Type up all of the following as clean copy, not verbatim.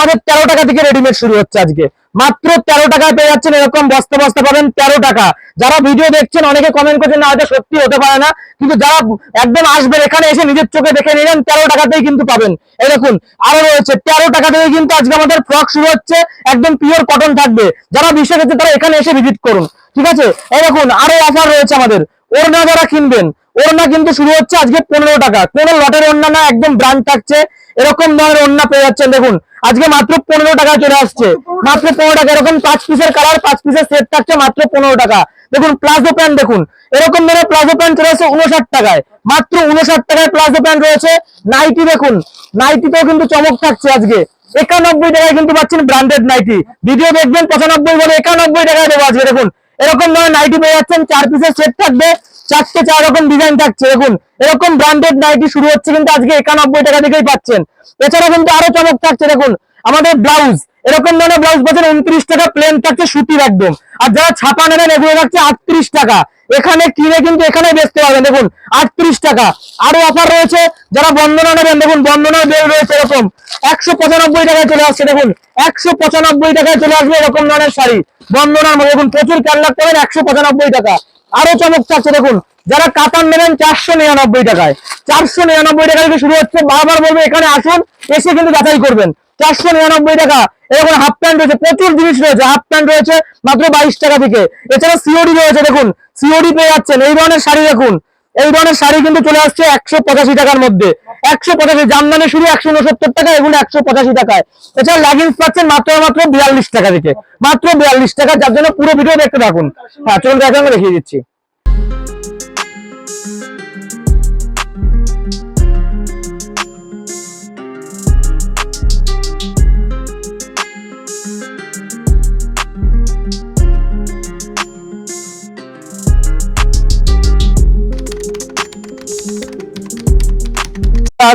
আমাদের 13 টাকা থেকে রেডিমেড শুরু হচ্ছে আজকে, মাত্র 13 টাকায় পেয়ে যাচ্ছেন। এরকম বস্তা বস্তা পাবেন 13 টাকা। যারা ভিডিও দেখছেন অনেকে কমেন্ট করছেন না হয়তো সত্যি হতে পারে না, কিন্তু যারা একদম আসবেন এখানে এসে নিজের চোখে দেখে নিলেন 13 টাকাতেই কিন্তু পাবেন। এই দেখুন আরো রয়েছে 13 টাকা থেকে কিন্তু আজকে আমাদের ফ্রক শুরু হচ্ছে, একদম পিওর কটন থাকবে। যারা বিশ্বাস হচ্ছে তারা এখানে এসে ভিজিট করুন, ঠিক আছে। এই দেখুন আরো অফার রয়েছে আমাদের। ওড়না যারা কিনবেন, ওড়না কিন্তু শুরু হচ্ছে আজকে 15 টাকা। কোন লটের ওড়না না, একদম ব্র্যান্ড থাকছে। এরকম ধরনের ওড়না পেয়ে যাচ্ছেন দেখুন আজকে মাত্র 15 টাকায় চলে আসছে, মাত্র 15 টাকা। এরকম 5 পিসের কালার, 5 পিসের সেট থাকছে মাত্র 15 টাকা। দেখুন প্লাজো প্যান্ট, দেখুন এরকম ধরনের প্লাজো প্যান্ট চলে আসছে 59 টাকায়, মাত্র 59 টাকায় প্লাজো প্যান্ট রয়েছে। নাইটি দেখুন, নাইটিতেও কিন্তু চমক থাকছে আজকে 91 টাকায় কিন্তু পাচ্ছেন ব্র্যান্ডেড নাইটি। ভিডিও দেখবেন 95 বলে 91 টাকায় দেবো আজকে। দেখুন এরকম ধরনের নাইটি পেয়ে যাচ্ছেন, 4 পিসের সেট থাকবে, 4টে 4 রকম ডিজাইন থাকছে। দেখুন এরকম ব্র্যান্ডেড নাইটি শুরু হচ্ছে কিন্তু আজকে 91 টাকা থেকেই পাচ্ছেন। এছাড়া কিন্তু আরো চমক থাকছে, দেখুন আমাদের ব্লাউজ, এরকম ধরনের ব্লাউজ পাচ্ছেন 29 টাকা, প্লেন থাকছে সুতির একদম। আর যারা ছাপা নেবেন এগুলো থাকছে 38 টাকা। এখানে কিনে কিন্তু এখানে বেচতে পারবেন, দেখুন 38 টাকা। আরো অফার রয়েছে, যারা বন্দনা নেবেন দেখুন বন্দনার বেল রয়েছে এরকম 195 টাকায় চলে আসছে। দেখুন 195 টাকায় চলে আসবে এরকম ধরনের শাড়ি বন্দনার মধ্যে। দেখুন প্রচুর ক্যাটলগ পাবেন 195 টাকা। আরো চমক থাকছে, দেখুন যারা কাতান নেবেন 499 টাকায়, 499 টাকা থেকে শুরু হচ্ছে। বারবার বলবো এখানে আসুন, এসে কিন্তু যাচাই করবেন। 499 টাকা। এরকম হাফ প্যান্ট রয়েছে, প্রচুর জিনিস রয়েছে। হাফ প্যান্ট রয়েছে মাত্র 22 টাকা থেকে। এছাড়া সিওডি রয়েছে, দেখুন সিওডি পেয়ে যাচ্ছেন। এই ধরনের শাড়ি দেখুন, এই ধরনের শাড়ি কিন্তু চলে আসছে 185 টাকার মধ্যে। 185, জামদানি শুরু 169 টাকা, এগুলো 185 টাকায়। এছাড়া লেগিংস পাচ্ছেন মাত্র 42 টাকা থেকে, মাত্র 42 টাকা। যার জন্য পুরো ভিডিও দেখতে থাকুন। হ্যাঁ চলুন এখন দেখিয়ে দিচ্ছি।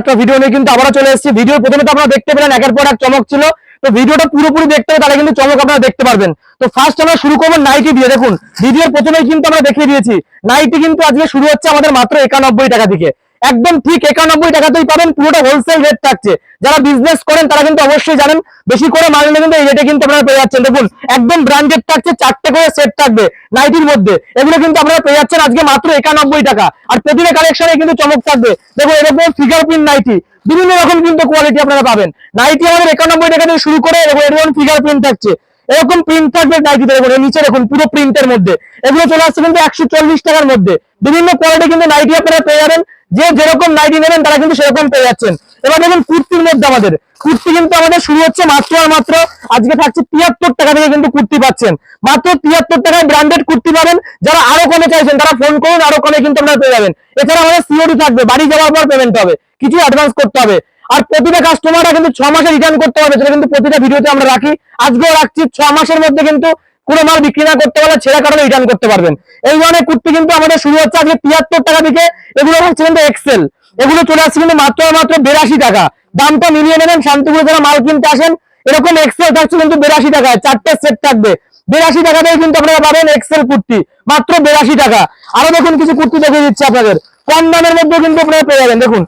একটা ভিডিও নিয়ে কিন্তু আবারও চলে এসেছি। ভিডিও প্রথমে তো আপনারা দেখতে পেলেন একের পর এক চমক ছিল, তো ভিডিওটা পুরোপুরি দেখতে হবে তাহলে কিন্তু চমক আপনারা দেখতে পারবেন। তো ফার্স্ট আমরা শুরু করবো নাইটি দিয়ে। দেখুন ভিডিওর প্রথমেই কিন্তু আমরা দেখিয়ে দিয়েছি নাইটি কিন্তু আজকে শুরু হচ্ছে আমাদের মাত্র 91 টাকা থেকে। একদম ঠিক 91 টাকাতেই পাবেন, পুরোটা হোলসেল রেট থাকছে। যারা বিজনেস করেন তারা কিন্তু অবশ্যই জানেন বেশি করে মাল নিলে কিন্তু এই রেটে কিন্তু আপনারা পেয়ে যাচ্ছেন। দেখুন একদম ব্র্যান্ডেড থাকছে, 4টে করে সেট থাকবে নাইটির মধ্যে। এগুলো কিন্তু আপনারা পেয়ে যাচ্ছেন আজকে মাত্র 91 টাকা। আর প্রতিটা কালেকশনে কিন্তু চমক থাকবে। দেখুন এরকম ফিগার প্রিন্ট নাইটি, বিভিন্ন রকম কিন্তু কোয়ালিটি আপনারা পাবেন। নাইটি আমাদের 91 টাকা থেকে শুরু করে এরকম ফিগার প্রিন্ট থাকছে, এরকম প্রিন্ট থাকবে নাইটিতে। দেখুন নিচে দেখুন পুরো প্রিন্টের মধ্যে। এগুলো চলে আসছে কিন্তু 140 টাকার মধ্যে। বিভিন্ন কোয়ালিটি কিন্তু নাইটি আপনারা পেয়ে যাবেন, যে যেরকম নাইটি নেবেন তারা কিন্তু সেরকম পেয়ে যাচ্ছেন। এবার দেখুন কুর্তির মধ্যে আমাদের কুর্তি কিন্তু আমাদের শুরু হচ্ছে মাত্র আর মাত্র আজকে থাকছে 73 টাকা থেকে কিন্তু কুর্তি পাচ্ছেন। মাত্র 73 টাকায় ব্র্যান্ডেড কুর্তি পাবেন। যারা আরো কমে চাইছেন তারা ফোন করুন, আরো কমে কিন্তু আপনারা পেয়ে যাবেন। এছাড়া আমাদের সিওডি থাকবে, বাড়ি যাওয়ার পর পেমেন্ট হবে, কিছু অ্যাডভান্স করতে হবে। আর প্রতিটা কাস্টমাররা কিন্তু 6 মাসে রিটার্ন করতে হবে, সেটা কিন্তু প্রতিটা ভিডিওতে আমরা রাখি। আজকেও রাখছি, 6 মাসের মধ্যে কিন্তু কোনো মাল বিক্রি না করতে পারলে ছেঁড়া কারণে রিটার্ন করতে পারবেন। এই ধরনের কুর্তি কিন্তু আমাদের শুরু হচ্ছে আজকে 73 টাকা থেকে। এগুলো হচ্ছে কিন্তু এক্সেল, এগুলো চলে আসছে কিন্তু মাত্র 82 টাকা। দামটা মিলিয়ে নেবেন। শান্তিপুরে যারা মাল কিনতে আসেন এরকম এক্সেল থাকছে কিন্তু 82 টাকায়, 4টে সেট থাকবে। 82 টাকাতেই কিন্তু আপনারা পাবেন এক্সেল কুর্তি মাত্র 82 টাকা। আরো দেখুন কিছু কুর্তি দেখিয়ে দিচ্ছে আপনাদের, কম দামের মধ্যে কিন্তু আপনারা পেয়ে যাবেন। দেখুন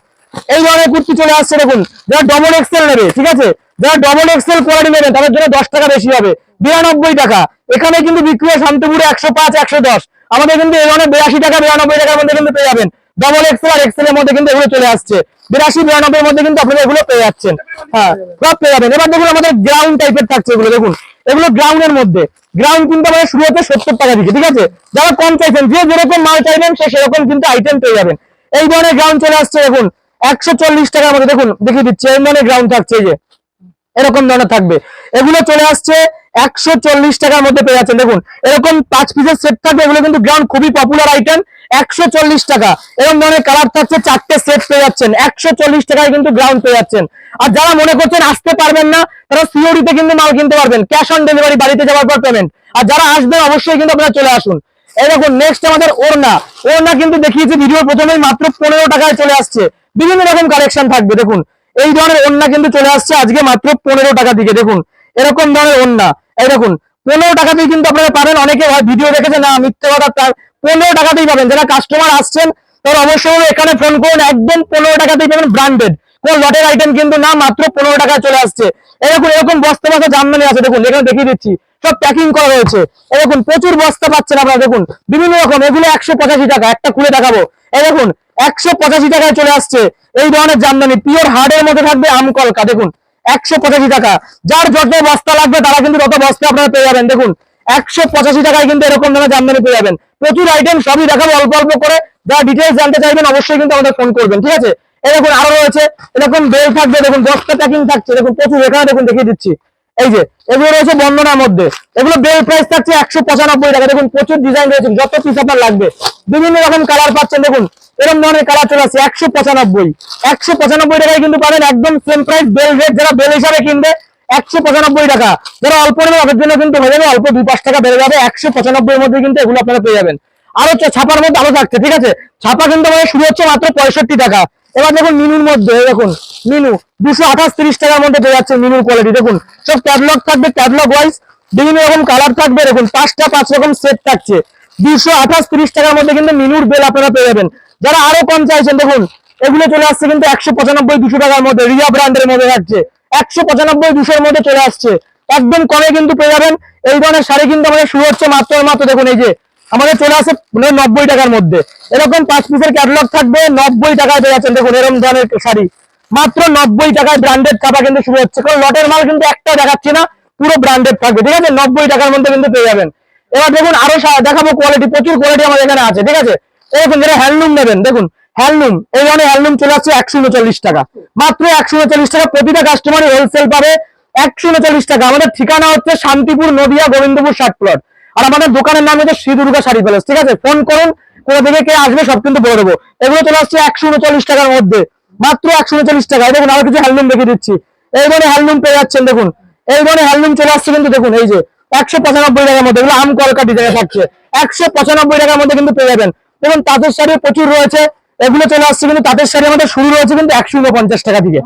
এই ধরনের কুর্তি চলে আসছে। দেখুন যারা ডবল এক্সেল নেবে, ঠিক আছে, যারা ডবল এক্সেল কোয়ালিটি নেবেন তাদের জন্য 10 টাকা বেশি হবে, 92 টাকা। এখানে কিন্তু বিক্রি হয় শান্তিপুরে 105, 110, আমাদের কিন্তু এই ধরনের 82 টাকা 92 টাকার মধ্যে কিন্তু পেয়ে যাবেন। ডবল এক্সেল আর এক্সেল এর মধ্যে কিন্তু এগুলো চলে আসছে 82, 92 এর মধ্যে কিন্তু আপনারা এগুলো পেয়ে যাচ্ছেন। হ্যাঁ সব পেয়ে যাবেন। এবার দেখুন আমাদের গ্রাউন্ড টাইপের থাকছে এগুলো। দেখুন এগুলো গ্রাউন্ডের মধ্যে, গ্রাউন্ড কিন্তু আমাদের শুরু হচ্ছে 70 টাকা থেকে, ঠিক আছে। যারা কম চাইছেন, যে যেরকম মাল চাইবেন সে সেরকম কিন্তু আইটেম পেয়ে যাবেন। এই ধরনের গ্রাউন্ড চলে আসছে দেখুন 140 টাকার মধ্যে। দেখুন দেখিয়ে দিচ্ছি, এই ধরনের গ্রাউন্ড থাকছে, এই যে এরকম ধরনের থাকবে। এগুলো চলে আসছে 140 টাকার মধ্যে পেয়ে যাচ্ছেন। দেখুন এরকম 5 পিসের সেট থাকবে, এগুলো কিন্তু গ্রাউন্ড খুবই পপুলার আইটেম। 140 টাকা। এরকম ধরনের কালার থাকছে, 4টে সেট পেয়ে যাচ্ছেন 140 টাকায় কিন্তু গ্রাউন্ড পেয়ে যাচ্ছেন। আর যারা মনে করছেন আসতে পারবেন না তারা সিওডিতে কিন্তু মাল কিনতে পারবেন, ক্যাশ অন ডেলিভারি, বাড়িতে যাওয়ার পর পেমেন্ট। আর যারা আসবেন অবশ্যই কিন্তু আপনারা চলে আসুন। এই দেখুন নেক্সট আমাদের ওড়না। ওড়না কিন্তু দেখিয়েছি ভিডিও প্রথমেই, মাত্র 15 টাকায় চলে আসছে। বিভিন্ন রকম কালেকশন থাকবে। দেখুন এই ধরনের ওড়না কিন্তু চলে আসছে আজকে মাত্র 15 টাকা থেকে। দেখুন এরকম ধরনের ওড়না, এই দেখুন 15 টাকাতেই কিন্তু আপনারা পাবেন। অনেকে ভিডিও দেখেছে না, মিথ্যে কথা, তার 15 টাকাতেই পাবেন। যারা কাস্টমার আসছেন তারা অবশ্যই এখানে ফোন করুন, একদম 15 টাকাতেই পাবেন ব্র্যান্ডেড। কোন লটের আইটেম কিন্তু না, মাত্র 15 টাকায় চলে আসছে। এরকম এরকম বস্তা বস্তা জামদানি আছে, দেখুন এখানে দেখিয়ে দিচ্ছি, সব প্যাকিং করা রয়েছে। এরকম প্রচুর বস্তা পাচ্ছেন আপনারা, দেখুন বিভিন্ন রকম, এগুলো 185 টাকা, একটা খুলে দেখাবো। এই দেখুন 185 টাকায় চলে আসছে এই ধরনের জামদানি, পিওর হার্ডের মধ্যে থাকবে আমকলকা, দেখুন 185 টাকা। যার যত বস্তা লাগবে তারা কিন্তু তত বস্তা আপনারা পেয়ে যাবেন। দেখুন 185 টাকায় কিন্তু এরকম ধরনের জামদানি পেয়ে যাবেন। প্রচুর আইটেম, সবই দেখাবো অল্প অল্প করে। যারা ডিটেইলস জানতে চাইবেন অবশ্যই কিন্তু আমাদের ফোন করবেন, ঠিক আছে। এই দেখুন আরো রয়েছে, এরকম বেল থাকবে, দেখুন বস্তা প্যাকিং থাকছে, দেখুন প্রচুর, এখানে দেখুন দেখিয়ে দিচ্ছি। এই যে এগুলো রয়েছে বন্দনার মধ্যে, এগুলো বেল প্রাইস থাকছে 195 টাকা। দেখুন প্রচুর ডিজাইন রয়েছে, যত পিস আপনার লাগবে, বিভিন্ন রকম কালার পাচ্ছেন। দেখুন এরকম ধরনের কালার চলে আসছে 195 টাকায় কিন্তু পাবেন, একদম সেম প্রাইস বেল রেট। যারা বেল হিসাবে কিনবে 195 টাকা, যারা অল্প নেবে তাদের জন্য কিন্তু হয়ে যাবে, অল্প 2-5 টাকা বেড়ে যাবে, 195 এর মধ্যে কিন্তু এগুলো আপনারা পেয়ে যাবেন। আরো ছাপার মধ্যে আরো থাকছে, ঠিক আছে। ছাপা কিন্তু আমাদের শুরু হচ্ছে মাত্র 65 টাকা। এবার দেখুন মিনুর মধ্যে, দেখুন মিনু 228-30 টাকার মধ্যে পেয়ে যাচ্ছে মিনুর কোয়ালিটি। দেখুন সব ক্যাটালগ থাকবে, ক্যাটালগ ওয়াইজ বিভিন্ন রকম কালার থাকবে। দেখুন 5টা 5 রকম সেট থাকছে, 228-30 টাকার মধ্যে কিন্তু মিনুর বেল আপনারা পেয়ে যাবেন। যারা আরো কম চাইছেন, দেখুন এগুলো চলে আসছে কিন্তু 195-200 টাকার মধ্যে, রিয়া ব্র্যান্ডের মধ্যে থাকছে 195-200 এর মধ্যে চলে আসছে, একদম কমে কিন্তু পেয়ে যাবেন। এই ধরনের শাড়ি কিন্তু আমাদের শুরু হচ্ছে মাত্র মাত্র, দেখুন এই যে আমাদের চলে আসে 90 টাকার মধ্যে। এরকম 5 পিসের ক্যাটালগ থাকবে, 90 টাকায় পেয়ে যাচ্ছেন। দেখুন এরকম ধরনের শাড়ি মাত্র 90 টাকায়, ব্র্যান্ডেড ছাপা কিন্তু শুরু হচ্ছে। কারণ লটের মাল কিন্তু একটা দেখাচ্ছি না, পুরো ব্র্যান্ডেড থাকবে, ঠিক আছে। 90 টাকার মধ্যে কিন্তু পেয়ে যাবেন। এবার দেখুন আরো দেখাবো কোয়ালিটি, প্রচুর কোয়ালিটি আমাদের এখানে আছে, ঠিক আছে। এরকম যারা হ্যান্ডলুম নেবেন, দেখুন হ্যান্ডলুম, এই ধরনের হ্যান্ডলুম চলে আসছে 139 টাকা, মাত্র 139 টাকা। প্রতিটা কাস্টমারই হোলসেল পাবে 139 টাকা। আমাদের ঠিকানা হচ্ছে শান্তিপুর, নদিয়া, গোবিন্দপুর 60 প্লট। আর আমাদের দোকানের নাম হচ্ছে শ্রী দুর্গা শাড়ি প্যালেস, ঠিক আছে। ফোন করুন, কোথা থেকে কে আসবে সব কিন্তু বলে দেবো। এগুলো চলে আসছে 139 টাকার মধ্যে, মাত্র 139 টাকা। দেখুন আরো কিছু হ্যান্ডলুম দেখিয়ে দিচ্ছি, এই ধরনের হ্যান্ডলুম পেয়ে যাচ্ছেন। দেখুন এই ধরনের হ্যান্ডলুম চলে আসছে কিন্তু, দেখুন এই যে 195 টাকার মধ্যে, এগুলো আম কলকা ডিজাইনে থাকছে, 195 টাকার মধ্যে কিন্তু পেয়ে যাবেন। দেখুন তাঁতের শাড়ি প্রচুর রয়েছে, এগুলো চলে আসছে কিন্তু তাঁতের শাড়ি আমাদের শুরু রয়েছে কিন্তু 149 টাকা থেকে,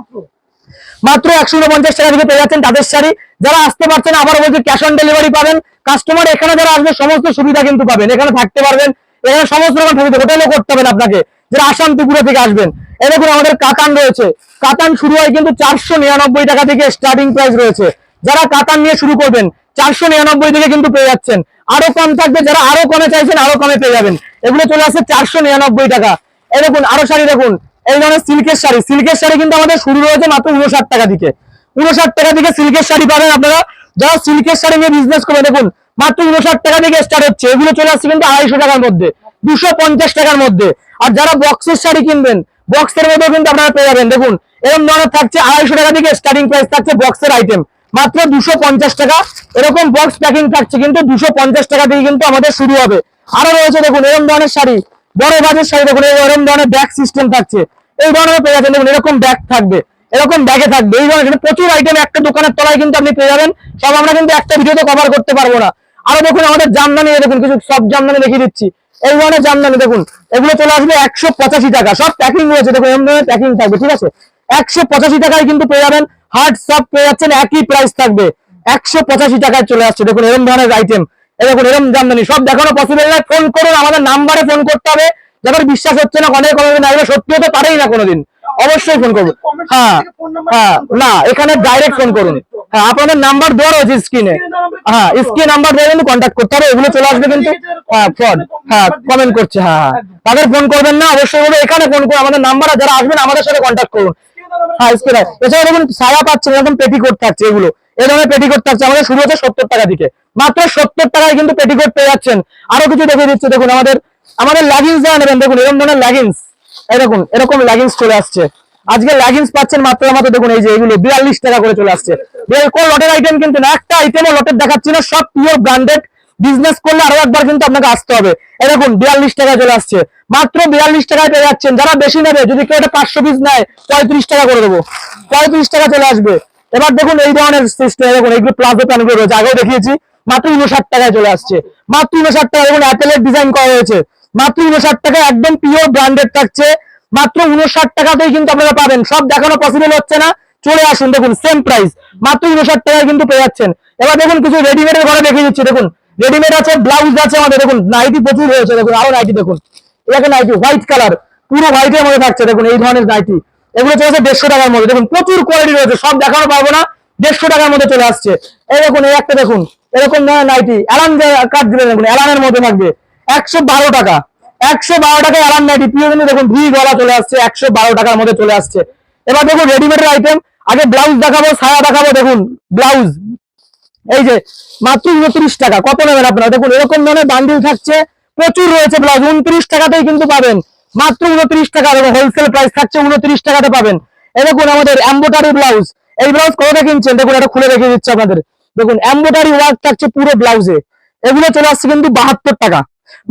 মাত্র 149 টাকা থেকে পেয়ে যাচ্ছেন তাঁতের শাড়ি। যারা আসতে পারছেন আবার বলছি ক্যাশ অন ডেলিভারি পাবেন। কাস্টমার এখানে যারা আসবে সমস্ত সুবিধা কিন্তু পাবেন, এখানে থাকতে পারবেন, এখানে সমস্ত রকম সুবিধা, হোটেলও করতে হবে আপনাকে যারা আসাম ত্রিপুরা থেকে আসবেন। এই দেখুন আমাদের কাতান রয়েছে, কাতান শুরু হয় কিন্তু 499 টাকা থেকে স্টার্টিং প্রাইস রয়েছে। যারা কাতান নিয়ে শুরু করবেন 499 থেকে কিন্তু পেয়ে যাচ্ছেন, আরো কম থাকবে, যারা আরো কমে চাইছেন আরো কমে পেয়ে যাবেন। এগুলো চলে আসছে 499 টাকা। এই দেখুন আরো শাড়ি, দেখুন এই ধরনের সিল্কের শাড়ি, সিল্কের শাড়ি কিন্তু আমাদের শুরু রয়েছে মাত্র 59 টাকা থেকে, 59 টাকা থেকে সিল্কের শাড়ি পাবেন আপনারা। যারা সিল্কের শাড়ি নিয়ে বিজনেস করবে, দেখুন মাত্র 59 টাকা থেকে স্টার্ট হচ্ছে। এগুলো চলে আসছে কিন্তু 250 টাকার মধ্যে, 250 টাকার মধ্যে। আর যারা বক্সের শাড়ি কিনবেন, বক্সের মধ্যেও কিন্তু আপনারা পেয়ে যাবেন। দেখুন এরকম ধরনের থাকছে 250 টাকা থেকে স্টার্টিং প্রাইস থাকছে বক্সের আইটেম, মাত্র 250 টাকা। এরকম বক্স প্যাকিং থাকছে কিন্তু 250 টাকা থেকে কিন্তু আমাদের শুরু হবে। আরো রয়েছে দেখুন এরকম ধরনের শাড়ি, বড় বাজের শাড়ি, দেখুন এরকম ধরনের ব্যাগ সিস্টেম থাকছে, এই ধরনের পেয়ে যাবেন। দেখুন এরকম ব্যাগ থাকবে, এরকম ব্যাগে থাকবে, এই ধরনের প্রচুর আইটেম একটা দোকানের তলায় কিন্তু আপনি পেয়ে যাবেন। সব আমরা কিন্তু একটা ভিডিওতে কভার করতে পারবো না। আরো দেখুন আমাদের জামদানি, দেখুন কিছু সব জামদানি দেখিয়ে দিচ্ছি, এই ধরনের জামদানি দেখুন, এগুলো চলে আসবে 185 টাকা, সব প্যাকিং রয়েছে, দেখুন এরকম ধরনের প্যাকিং থাকবে, ঠিক আছে। 185 টাকায় কিন্তু পেয়ে যাবেন, হার্ড সব পেয়ে যাচ্ছেন, একই প্রাইস থাকবে, 185 টাকায় চলে আসছে। দেখুন এরকম ধরনের আইটেম, এই দেখুন এরকম জামদানি, সব দেখানো পসিবল না। ফোন করুন, আমাদের নাম্বারে ফোন করতে হবে। যাদের বিশ্বাস হচ্ছে না অনেক অনেক না, এগুলো সত্যি হতে পারেই না কোনোদিন, অবশ্যই ফোন করবো। হ্যাঁ হ্যাঁ, না এখানে ডাইরেক্ট ফোন করুন। হ্যাঁ আপনাদের নাম্বার দেওয়া রয়েছে স্ক্রিনে, হ্যাঁ স্ক্রিনে নাম্বার দিয়ে কিন্তু কন্ট্যাক্ট করতে হবে। এগুলো চলে আসবে কিন্তু, হ্যাঁ ফ্রড, হ্যাঁ কমেন্ট করছে, হ্যাঁ হ্যাঁ তাদের ফোন করবেন না, অবশ্যই বলবো এখানে ফোন করুন, আমাদের নাম্বার, যারা আসবেন আমাদের সাথে কন্ট্যাক্ট করুন। হ্যাঁ স্ক্রিনে এছাড়া দেখুন সায়া পাচ্ছেন, এরকম পেটিকোট থাকছে, এগুলো এই ধরনের পেটিকোট থাকছে আমাদের শুরু হচ্ছে 70 টাকা থেকে, মাত্র 70 টাকায় কিন্তু পেটিকোট পেয়ে যাচ্ছেন। আরো কিছু দেখিয়ে দিচ্ছে, দেখুন আমাদের আমাদের লেগিংস যারা নেবেন, দেখুন এরকম ধরনের লেগিংস, এই দেখুন এরকম লেগিংস চলে আসছে। আজকে লেগিংস পাচ্ছেন মাত্র মাত্র, দেখুন এই যে এগুলো 42 টাকা করে চলে আসছে। কোন লটের আইটেম কিন্তু না, একটা আইটেমও লটের দেখাচ্ছি না, সব পিওর ব্র্যান্ডেড। বিজনেস করলে আরো একবার কিন্তু আপনাকে আসতে হবে। এই দেখুন 42 টাকা চলে আসছে, মাত্র 42 টাকায় পেয়ে যাচ্ছেন। যারা বেশি নেবে, যদি কেউ এটা 500 পিস নেয় 35 টাকা করে দেবো, 35 টাকা চলে আসবে। এবার দেখুন এই ধরনের সিস্টেম, দেখুন এইগুলো প্লাজো প্যান্টগুলো রয়েছে, আগেও দেখিয়েছি, মাত্র 59 টাকায় চলে আসছে, মাত্র 59 টাকা। দেখুন অ্যাপেলের ডিজাইন করা হয়েছে, মাত্র 59 টাকা, একদম পিওর ব্র্যান্ডেড থাকছে, মাত্র 59 টাকাতেই কিন্তু আপনারা পাবেন। সব দেখানো পসিবল হচ্ছে না, চলে আসুন, দেখুন সেম প্রাইস, মাত্র 59 টাকায় কিন্তু পেয়ে যাচ্ছেন। এবার দেখুন কিছু রেডিমেডের ঘরে দেখিয়ে দিচ্ছি, দেখুন রেডিমেড আছে, ব্লাউজ আছে আমাদের, দেখুন নাইটি প্রচুর রয়েছে, দেখুন আরো নাইটি, দেখুন এটাকে নাইটি হোয়াইট কালার, পুরো হোয়াইটের মধ্যে থাকছে, দেখুন এই ধরনের নাইটি, এগুলো চলে আসছে 150 টাকার মধ্যে। দেখুন প্রচুর কোয়ালিটি রয়েছে, সব দেখানো পারবো না, 150 টাকার মধ্যে চলে আসছে। এই দেখুন এই একটা দেখুন, এরকম নাইটি অ্যালান কাট দিলে দেখুন অ্যালানের মধ্যে থাকবে 112 টাকা। 112 টাকা অ্যালান নাইটি পিও, কিন্তু দেখুন ভি গলা চলে আসছে, 112 টাকার মধ্যে চলে আসছে। এবার দেখুন রেডিমেডের আইটেম, আগে ব্লাউজ দেখাবো, সায়া দেখাবো। দেখুন ব্লাউজ এই যে মাত্র 29 টাকা। কত নেবেন আপনারা? দেখুন এরকম ধরনের বান্ডিল থাকছে, প্রচুর রয়েছে ব্লাউজ, 29 টাকাতেই কিন্তু পাবেন, মাত্র 29 টাকা। এবং হোলসেল প্রাইস থাকছে 29 টাকাতে পাবেন। এই দেখুন আমাদের এমব্রয়ডারি ব্লাউজ, এই ব্লাউজ কতটা কিনছেন দেখুন, এটা খুলে রেখে দিচ্ছে আপনাদের। দেখুন এমব্রয়ডারি ওয়ার্ক থাকছে পুরো ব্লাউজে, এগুলো চলে আসছে কিন্তু 72 টাকা,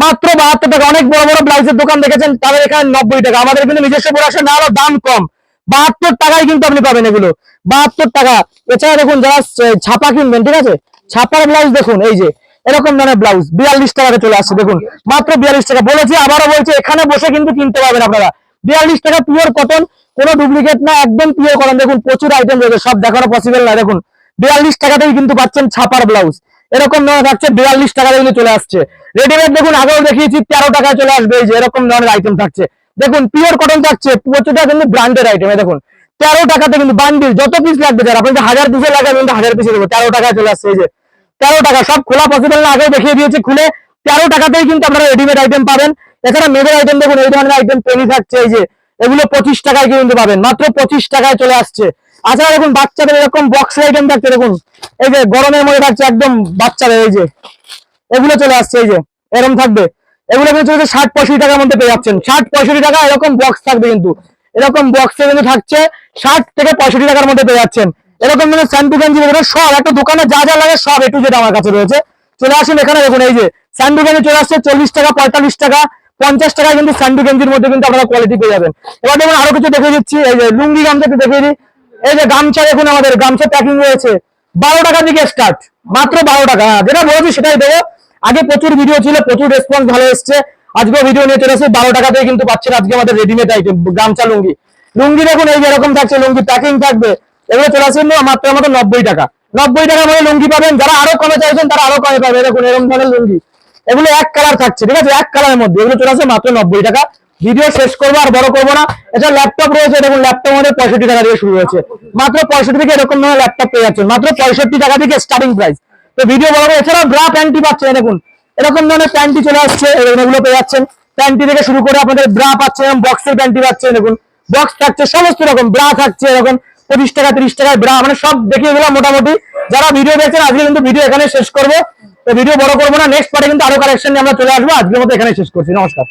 মাত্র 72 টাকা। অনেক বড় বড় ব্লাউজের দোকান দেখেছেন, তাদের এখানে 90 টাকা, আমাদের কিন্তু নিজস্ব প্রোডাকশন, না হলো দাম কম, 72 টাকায় কিন্তু আপনি পাবেন এগুলো, 72 টাকা। এছাড়া দেখুন যারা ছাপা কিনবেন, ঠিক আছে, ছাপার ব্লাউজ দেখুন এই যে এরকম ধরনের ব্লাউজ 42 টাকাতে চলে আসছে। দেখুন মাত্র 42 টাকা। বলেছি আবারও বলছি, এখানে বসে কিন্তু কিনতে পারবেন আপনারা, 42 টাকা, পিওর কটন, কোনো ডুপ্লিকেট না, একদম পিওর কটন। দেখুন প্রচুর আইটেম রয়েছে, সব দেখানো পসিবল না। দেখুন 42 টাকাতেই কিন্তু পাচ্ছেন ছাপার ব্লাউজ, এরকম ধরনের থাকছে 42 টাকাতে কিন্তু চলে আসছে। রেডিমেড দেখুন আগেও দেখিয়েছি 13 টাকায় চলে আসবে, এই যে এরকম ধরনের আইটেম থাকছে। দেখুন পিওর কটন থাকছে, প্রচুরটা কিন্তু ব্র্যান্ডেড আইটেম। দেখুন 13 টাকাতে কিন্তু বান্ডিল, যত পিস লাগবে যারা আপনাদের 1000 পিসে লাগে, আমি 1000 পিসে দেবো, 13 টাকায় চলে আসছে। এই যে 13 টাকা, সব খোলা পসিবল না, আগেও দেখিয়ে দিয়েছি খুলে। 13 টাকাতেই কিন্তু আপনারা রেডিমেড আইটেম পাবেন। এছাড়া মেয়েদের আইটেম দেখুন, এই ধরনের আইটেম পেনি থাকছে, এই যে এগুলো 25 টাকায় কিন্তু পাবেন, মাত্র 25 টাকায় চলে আসছে। আচ্ছা দেখুন বাচ্চাদের এরকম বক্স আইটেম থাকছে, দেখুন এই যে গরমের মধ্যে থাকছে একদম বাচ্চাদের, এই যে এগুলো চলে আসছে, এই যে এরকম থাকবে, এগুলো কিন্তু 60-65 টাকার মধ্যে পেয়ে যাচ্ছেন, 60-65 টাকা এরকম বক্স থাকবে কিন্তু, এরকম বক্সে কিন্তু থাকছে 60 থেকে 65 টাকার মধ্যে পেয়ে যাচ্ছেন। এরকম মানে স্যান্ডু গেঞ্জি সব, একটা দোকানে যা যা লাগে সব একটু যেটা আমার কাছে রয়েছে, চলে আসেন এখানে। দেখুন এই যে স্যান্ডু গেঞ্জি চলে আসছে 40 টাকা, 45 টাকা, 50 টাকা কিন্তু স্যান্ডু গেঞ্জির মধ্যে কিন্তু আপনারা কোয়ালিটি পেয়ে যাবেন। এবার দেখুন আরো কিছু দেখিয়ে দিচ্ছি, এই যে লুঙ্গি গামছা একটু দেখিয়ে দিই। এই যে গামছা দেখুন, আমাদের গামছা প্যাকিং রয়েছে 12 টাকা থেকে স্টার্ট, মাত্র 12 টাকা। যেটা বলেছি সেটাই দেবো। আগে প্রচুর ভিডিও ছিল, প্রচুর রেসপন্স ভালো এসছে, আজকে ভিডিও নিয়ে চলে এসেছে 12 টাকাতেই কিন্তু পাচ্ছেন আজকে আমাদের রেডিমেড আইটেম গামছা লুঙ্গি। লুঙ্গি দেখুন এই যে এরকম থাকছে, লুঙ্গি প্যাকিং থাকবে, এগুলো চলে আসছে মাত্র 90 টাকা। 90 টাকা মানে লুঙ্গি পাবেন, যারা আরো কমে চাইছেন তারা আরো কমে পাবেন। দেখুন এরকম ধরনের লুঙ্গি, এগুলো এক কালার থাকছে, ঠিক আছে, এক কালারের মধ্যে, এগুলো চলে আসছে মাত্র 90 টাকা। ভিডিও শেষ করবো আর বড় করবো না। এছাড়া ল্যাপটপ রয়েছে, দেখুন ল্যাপটপ আমাদের 65 টাকা দিয়ে শুরু হয়েছে, মাত্র 65 থেকে এরকম ধরনের ল্যাপটপ পেয়ে যাচ্ছেন, মাত্র 65 টাকা থেকে স্টার্টিং প্রাইস। তো ভিডিও বড়, এছাড়াও ব্রা প্যান্টি পাচ্ছেন, দেখুন এরকম ধরনের প্যান্টি চলে আসছে, এগুলো পেয়ে যাচ্ছেন। প্যান্টি থেকে শুরু করে আপনাদের ব্রা পাচ্ছেন, বক্সের প্যান্টি পাচ্ছেন, দেখুন বক্স থাকছে, সমস্ত রকম ব্রা থাকছে, এরকম 25 টাকা 30 টাকায় ব্রা, মানে সব দেখিয়ে দিলাম মোটামুটি। যারা ভিডিও দেখছেন আজকে কিন্তু ভিডিও এখানে শেষ করবো, তো ভিডিও বড় করবো না, নেক্সট পার্টে কিন্তু আরো কালেকশন নিয়ে আমরা চলে আসবো। আজকের মতো এখানে শেষ করছি, নমস্কার।